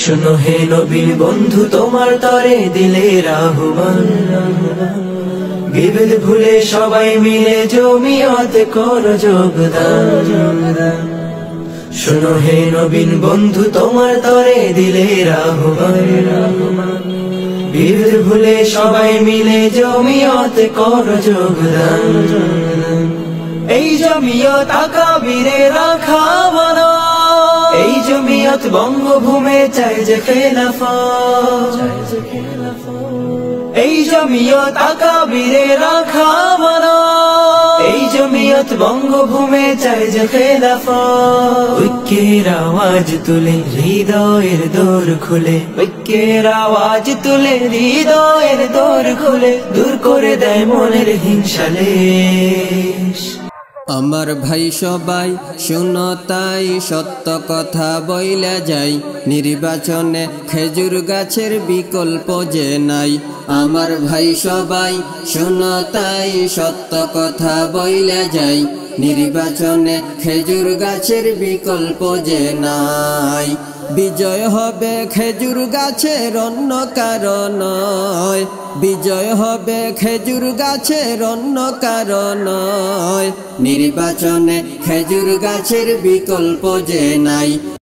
শোনো হে নবীর বন্ধু তোমার তরে দিলের আহ্বান, বিভেদ ভুলে সবাই মিলে জমিয়তে করো যোগদান। শোনো হে নবীন বন্ধু তোমার তরে দিলের আহ্বান, বিভেদ ভুলে সবাই মিলে জমিয়তে করো যোগদান। এই জমিয়ত আকাবিরে রাখা মানা, এই জমিয়ত বঙ্গভূমে চাই যে খেলাফত, এই জমিয়ত আকাবিরে রাখা মানা, এই জমিয়ত বঙ্গভূমে চাই যে খেলাফত। ঐক্যের আওয়াজ তুলে হৃদয়ের দোর খুলে, ঐক্যের আওয়াজ তুলে হৃদয়ের দোর খুলে, দূর করে দেয় মনের হিংসালেশ। আমার ভাই সবাই শুনো তাই সত্য কথা বইলা যাই, নির্বাচনে খেজুর গাছের বিকল্প যে নাই। আমার ভাই সবাই শুনো তাই সত্য কথা বইলা যাই, নির্বাচনে খেজুর গাছের বিকল্প যে নাই। বিজয় হবে খেজুর গাছের অন্য কারণ নয়, বিজয় হবে খেজুর গাছের অন্য কারণ নয়, নির্বাচনে খেজুর গাছের বিকল্প যে নাই।